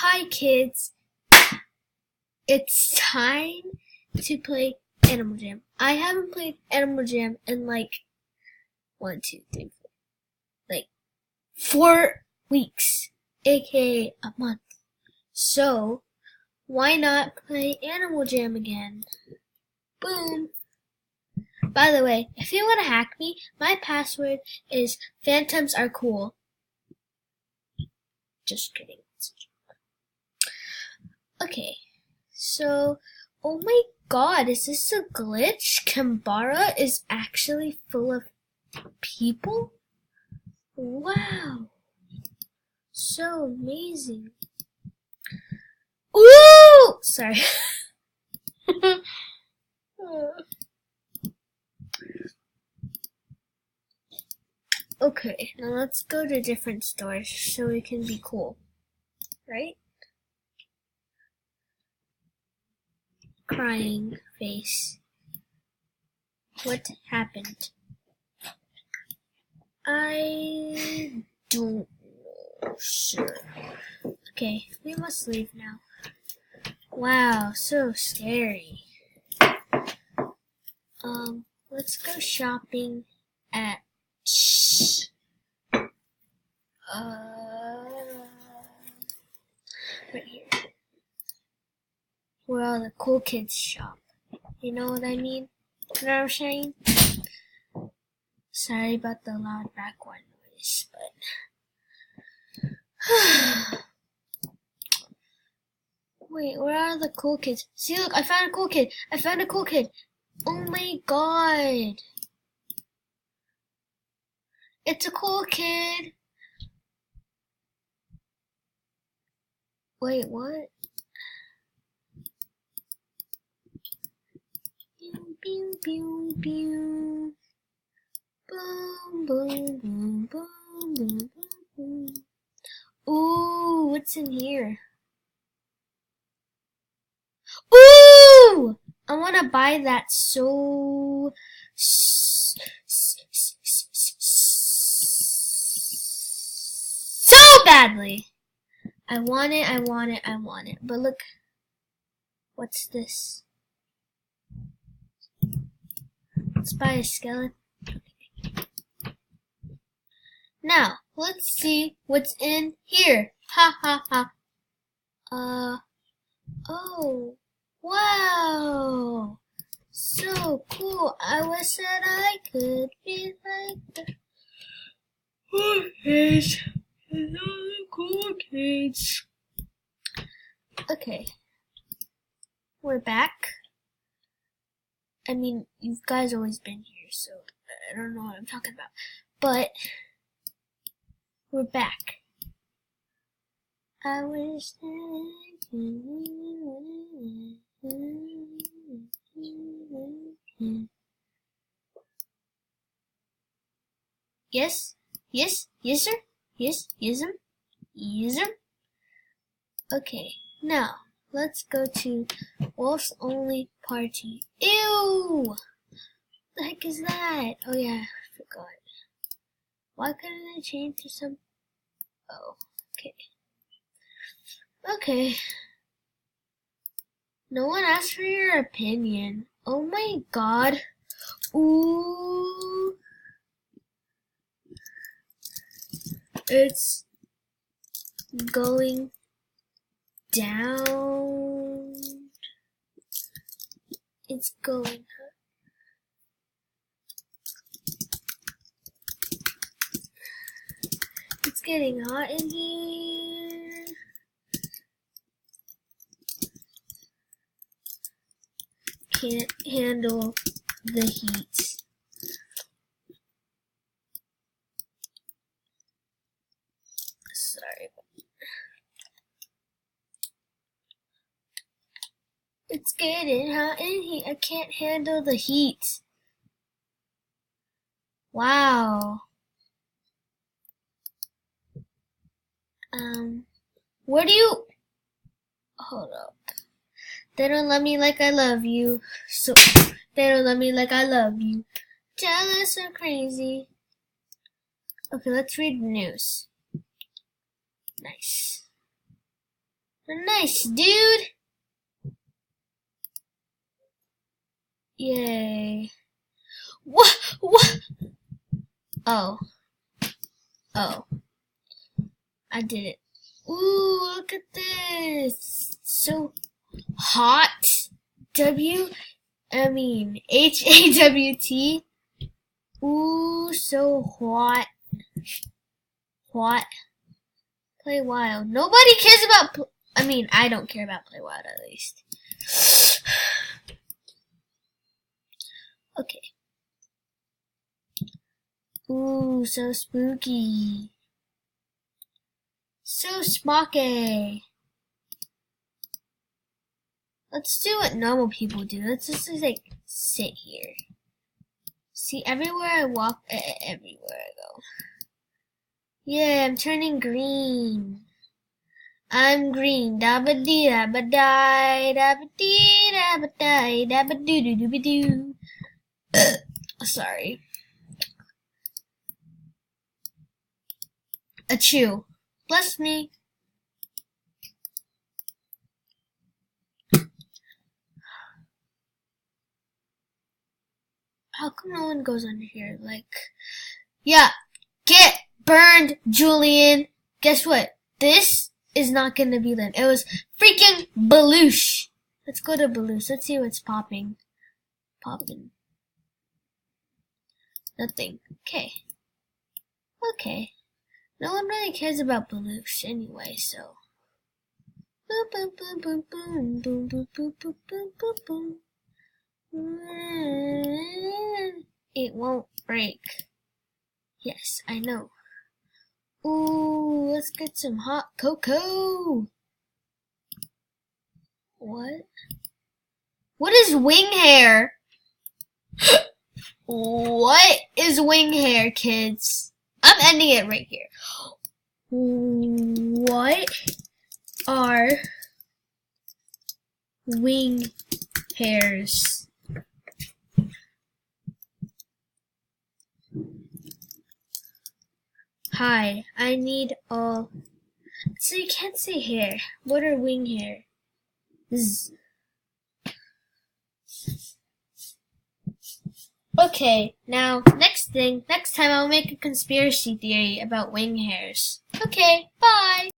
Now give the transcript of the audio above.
Hi kids, it's time to play AniMAl jaM. I haven't played AniMAl jaM in like 4 weeks, aka a month. So why not play AniMAl jaM again? Boom! By the way, if you want to hack me, my password is phantoms are cool. Just kidding. Okay, so, oh my god, is this a glitch? Kambara is actually full of people? Wow, so amazing. Ooh! Sorry. Okay, now let's go to different stores so we can be cool, right? Crying face. What happened? I don't know. Sure. Okay, we must leave now. Wow, so scary. Let's go shopping at right here. Where all the cool kids shop. You know what I mean? You know what I'm saying? Sorry about the loud background noise, but wait, where are the cool kids? See, look, I found a cool kid. I found a cool kid. Oh my god. It's a cool kid. Wait, what? Pew, pew, pew, pew. Boom, boom, boom, boom, boom, boom. Ooh, what's in here? Ooh! I want to buy that so badly. I want it, I want it, I want it. But look, what's this? Let's buy a skeleton. Now, let's see what's in here. Ha ha ha. Oh, wow. So cool. I wish that I could be like the cool kids. And all the cool kids. Okay. We're back. I mean, you guys always been here, so I don't know what I'm talking about. But we're back. I wish that I could. Yes? Yes? Yes, sir? Yes? Yes, sir? Yes, sir? Okay, now let's go to Wolf's Only Party. Ew! What the heck is that? Oh yeah, I forgot. Why couldn't I change to some... Oh, okay. Okay. No one asked for your opinion. Oh my god. Ooh. It's going down. It's going up. It's getting hot in here. Can't handle the heat. Sorry. It's getting hot in here. I can't handle the heat. Wow. Where do you... Hold up. They don't love me like I love you. So, they don't love me like I love you. Jealous or crazy. Okay, let's read the news. Nice. Nice, dude. Yay. What? What? Oh. Oh. I did it. Ooh, look at this. So hot. H-A-W-T. Ooh, so hot. What? Play Wild. Nobody cares about. I don't care about Play Wild at least. Okay. Ooh, so spooky. So smoky. Let's do what normal people do. Let's just like sit here. See, everywhere I walk, everywhere I go. Yeah, I'm turning green. I'm green. Dabba dee dabba die. Dabba dee dabba die. Dabba doo doo doo doo. Sorry. Achoo. Bless me. How come no one goes under here? Like, yeah, get burned, Julian. Guess what? This is not gonna be lit. It was freaking Baloosh. Let's go to Baloosh. Let's see what's popping. Popping. Nothing. Okay. Okay. No one really cares about Baloosh anyway, so. Boom, boom, boom, boom, boom, boom, boom, boom, boom, boom, boom, boom. It won't break. Yes, I know. Ooh, let's get some hot cocoa. What? What is wing hair? What is wing hair, kids? I'm ending it right here. What are wing hairs? Hi, I need all. So you can't say hair. What are wing hair? Zzz. Okay, now next time I'll make a conspiracy theory about wing hairs. Okay, bye!